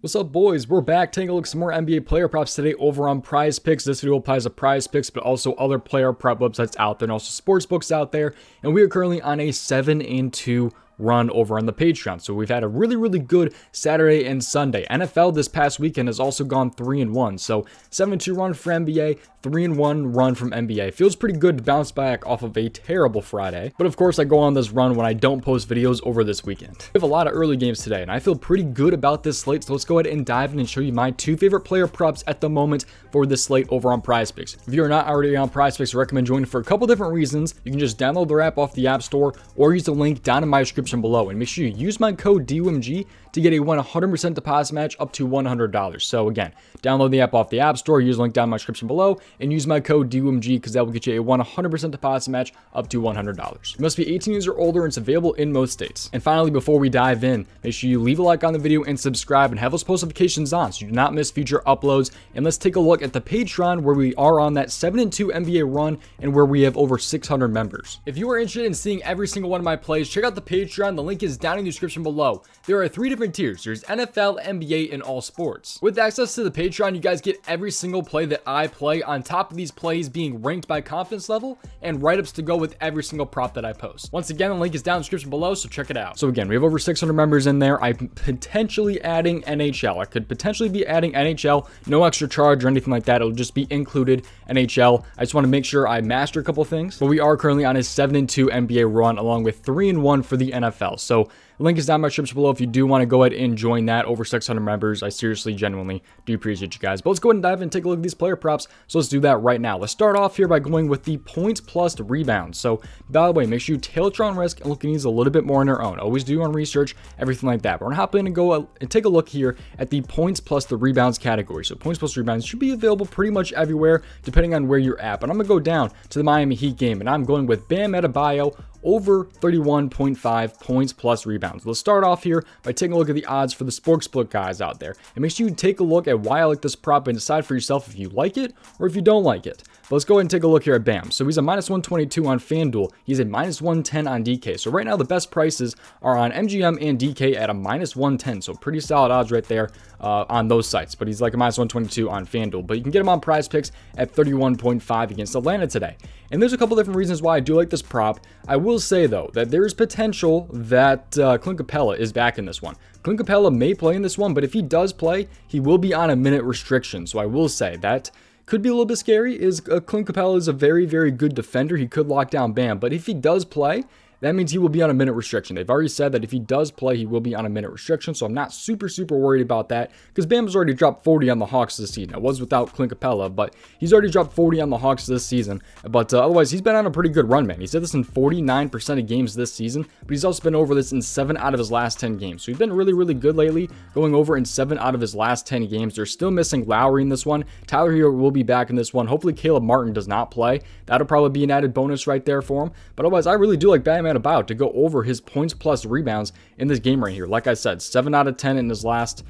What's up, boys? We're back taking a look at some more NBA player props today over on Prize Picks. This video applies to Prize Picks, but also other player prop websites out there and also sports books out there. And we are currently on a 7-2 run over on the Patreon. So we've had a really good Saturday and Sunday. NFL this past weekend has also gone 3-1. So 7-2 run for NBA, 3-1 run from NBA. Feels pretty good to bounce back off of a terrible Friday. But of course, I go on this run when I don't post videos over this weekend. We have a lot of early games today, and I feel pretty good about this slate. So let's go ahead and dive in and show you my two favorite player props at the moment for this slate over on Prize Picks. If you are not already on Prize Picks, I recommend joining for a couple different reasons. You can just download their app off the App Store or use the link down in my description below. And make sure you use my code DOMG to get a 100% deposit match up to $100. So again, download the app off the App Store, use the link down in my description below, and use my code DOMG because that will get you a 100% deposit match up to $100. You must be 18 years or older and it's available in most states. And finally, before we dive in, make sure you leave a like on the video and subscribe and have those post notifications on so you do not miss future uploads. And let's take a look at the Patreon where we are on that 7-2 NBA run and where we have over 600 members. If you are interested in seeing every single one of my plays, check out the Patreon. The link is down in the description below. There are 3 different tiers. There's NFL, NBA, and all sports. With access to the Patreon, you guys get every single play that I play on top of these plays being ranked by confidence level and write-ups to go with every single prop that I post. Once again, the link is down in the description below, so check it out. So again, we have over 600 members in there. I'm potentially adding NHL. I could potentially be adding NHL, no extra charge or anything like that. It'll just be included NHL. I just want to make sure I master a couple things, but we are currently on a 7-2 NBA run along with 3-1 for the NFL. So the link is down in my description below if you do want to go ahead and join that. Over 600 members. I seriously, genuinely do appreciate you guys. But let's go ahead and dive in and take a look at these player props. So let's do that right now. Let's start off here by going with the points plus rebounds. So by the way, make sure you tail your own risk and look at these a little bit more on your own. Always do your own research, everything like that. But we're going to hop in and go and take a look here at the points plus the rebounds category. So points plus rebounds should be available pretty much everywhere depending on where you're at. But I'm going to go down to the Miami Heat game and I'm going with Bam Adebayo over 31.5 points plus rebounds. Let's start off here by taking a look at the odds for the sportsbook guys out there. And make sure you take a look at why I like this prop and decide for yourself if you like it or if you don't like it. But let's go ahead and take a look here at Bam. So he's a minus 122 on FanDuel. He's a minus 110 on DK. So right now the best prices are on MGM and DK at a minus 110. So pretty solid odds right there on those sites. But he's like a minus 122 on FanDuel. But you can get him on Prize Picks at 31.5 against Atlanta today. And there's a couple different reasons why I do like this prop. I will say, though, that there's potential that Clint Capella is back in this one. Clint Capella may play in this one, but if he does play, he will be on a minute restriction. So I will say that could be a little bit scary. Clint Capella is a very good defender. He could lock down Bam, but if he does play, that means he will be on a minute restriction. They've already said that if he does play, he will be on a minute restriction, so I'm not super worried about that because Bam has already dropped 40 on the Hawks this season. It was without Clint Capella, but he's already dropped 40 on the Hawks this season. But otherwise, he's been on a pretty good run, man. He said this in 49% of games this season, but he's also been over this in 7 out of his last 10 games. So he's been really good lately, going over in 7 out of his last 10 games. They're still missing Lowry in this one. Tyler Hero will be back in this one. Hopefully, Caleb Martin does not play. That'll probably be an added bonus right there for him. But otherwise, I really do like Bam Adebayo to go over his points plus rebounds in this game right here. Like I said, 7 out of 10 in his last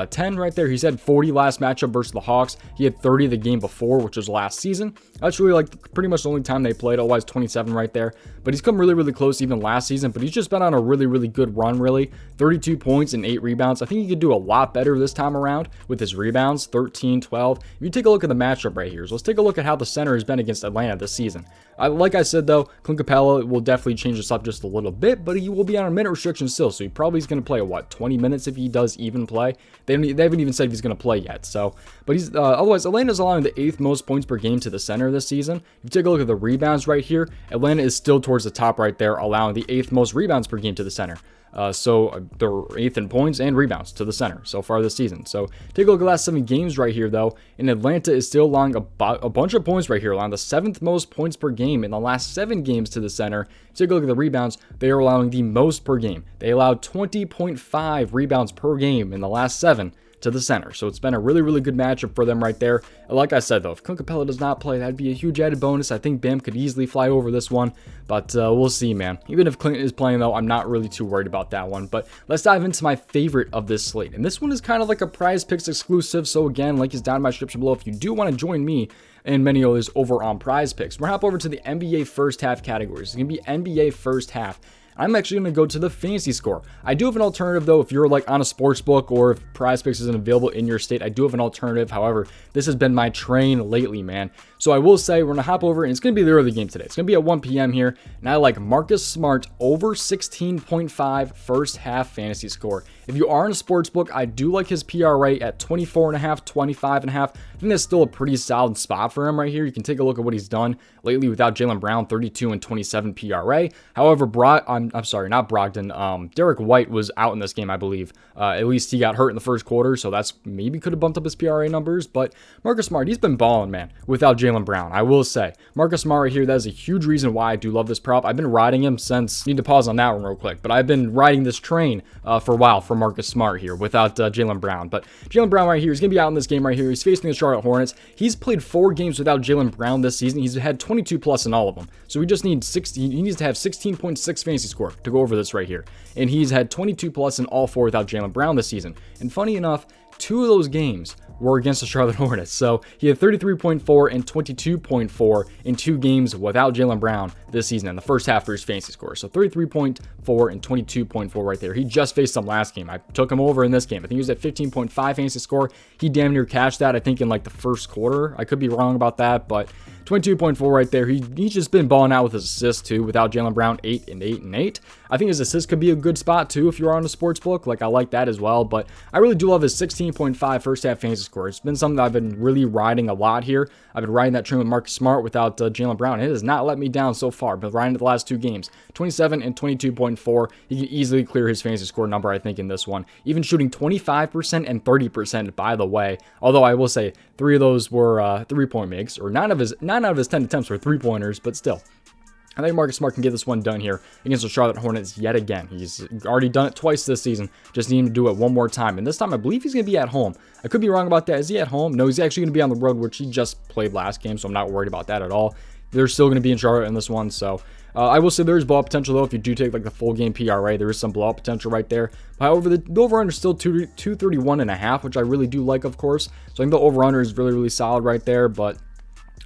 10 right there. He's had 40 last matchup versus the Hawks. He had 30 the game before, which was last season. That's really like pretty much the only time they played. Otherwise, 27 right there. But he's come really close even last season. But he's just been on a really good run, really. 32 points and 8 rebounds. I think he could do a lot better this time around with his rebounds, 13, 12. If you take a look at the matchup right here, so let's take a look at how the center has been against Atlanta this season. Like I said, though, Clint Capella will definitely change this up just a little bit, but he will be on a minute restriction still, so he probably is going to play, 20 minutes if he does even play. They haven't even said if he's going to play yet, so. But he's otherwise, Atlanta's allowing the 8th most points per game to the center this season. If you take a look at the rebounds right here, Atlanta is still towards the top right there, allowing the 8th most rebounds per game to the center. So they're 8th in points and rebounds to the center so far this season. So take a look at the last 7 games right here, though. And Atlanta is still allowing a bunch of points right here, allowing the 7th most points per game in the last 7 games to the center. Take a look at the rebounds. They are allowing the most per game. They allowed 20.5 rebounds per game in the last 7 to the center. So it's been a really good matchup for them right there. Like I said, though, if Clint Capella does not play, that'd be a huge added bonus. I think Bam could easily fly over this one, but we'll see, man. Even if Clint is playing, though, I'm not really too worried about that one. But let's dive into my favorite of this slate. And this one is kind of like a Prize Picks exclusive. So again, link is down in my description below if you do want to join me and many others over on Prize Picks. We're going to hop over to the NBA first half categories. It's going to be NBA first half. I'm actually going to go to the fantasy score. I do have an alternative though. If you're like on a sports book or if PrizePicks isn't available in your state, I do have an alternative. However, this has been my train lately, man. So I will say we're going to hop over, and it's going to be the early game today. It's going to be at 1 p.m. here, and I like Marcus Smart over 16.5 first half fantasy score. If you are in a sports book, I do like his PRA at 24.5, 25.5. I think that's still a pretty solid spot for him right here. You can take a look at what he's done lately without Jaylen Brown, 32 and 27 PRA. However, Derek White was out in this game, I believe. At least he got hurt in the first quarter, so that's maybe could have bumped up his PRA numbers. But Marcus Smart, he's been balling, man, without Jaylen Brown. I will say, Marcus Smart right here, that is a huge reason why I do love this prop. I've been riding him since, need to pause on that one real quick, but I've been riding this train for a while for Marcus Smart here without Jaylen Brown. But Jaylen Brown right here, he's going to be out in this game right here. He's facing the Charlotte Hornets. He's played 4 games without Jaylen Brown this season. He's had 22 plus in all of them. So we just need 16. He needs to have 16.6 fantasy score to go over this right here. And he's had 22 plus in all 4 without Jaylen Brown this season. And funny enough, 2 of those games were against the Charlotte Hornets. So he had 33.4 and 22.4 in 2 games without Jaylen Brown this season in the first half for his fantasy score. So 33.4 and 22.4 right there. He just faced them last game. I took him over in this game. I think he was at 15.5 fantasy score. He damn near cashed that, I think, in like the first quarter. I could be wrong about that, but 22.4 right there. He's just been balling out with his assists too without Jaylen Brown, 8 and 8 and 8. I think his assists could be a good spot too if you're on a sports book. Like, I like that as well, but I really do love his 16.5 first half fantasy score. It's been something that I've been really riding a lot here. I've been riding that train with Marcus Smart without Jaylen Brown. It has not let me down so far. I've been riding it the last 2 games. 27 and 22.4. He can easily clear his fantasy score number, I think, in this one. Even shooting 25% and 30%, by the way. Although I will say 3 of those were 3-point makes, or 9 out of his 10 attempts were 3-pointers, but still. I think Marcus Smart can get this one done here against the Charlotte Hornets yet again. He's already done it twice this season. Just need him to do it one more time. And this time, I believe he's going to be at home. I could be wrong about that. Is he at home? No, he's actually going to be on the road, which he just played last game, so I'm not worried about that at all. They're still going to be in Charlotte in this one, so I will say there is blowout potential, though. If you do take like the full game PRA, there is some blowout potential right there. However, the over-under is still 231.5, which I really do like, of course. So I think the over-under is really, really solid right there, but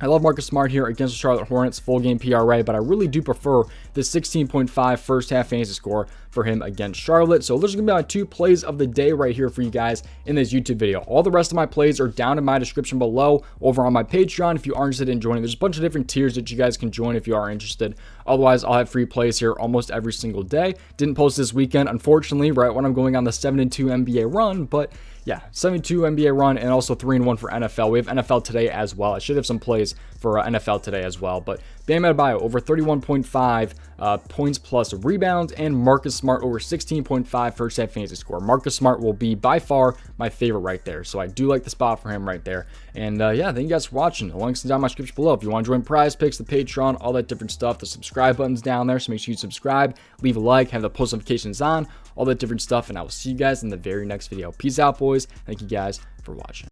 I love Marcus Smart here against the Charlotte Hornets, full game PRA, but I really do prefer the 16.5 first half fantasy score for him against Charlotte. So those are going to be my 2 plays of the day right here for you guys in this YouTube video. All the rest of my plays are down in my description below over on my Patreon if you are interested in joining. There's a bunch of different tiers that you guys can join if you are interested. Otherwise, I'll have free plays here almost every single day. Didn't post this weekend, unfortunately, right when I'm going on the 7-2 NBA run, but yeah, 7-2 NBA run and also 3-1 for NFL. We have NFL today as well. I should have some plays for NFL today as well. But Bam Adebayo over 31.5 points plus rebounds, and Marcus Smart over 16.5 first half fantasy score. Marcus Smart will be by far my favorite right there. So I do like the spot for him right there. And yeah, thank you guys for watching. The links down in my description below. If you want to join PrizePicks, the Patreon, all that different stuff, the subscribe button's down there. So make sure you subscribe, leave a like, have the post notifications on, all that different stuff. And I will see you guys in the very next video. Peace out, boys. Thank you guys for watching.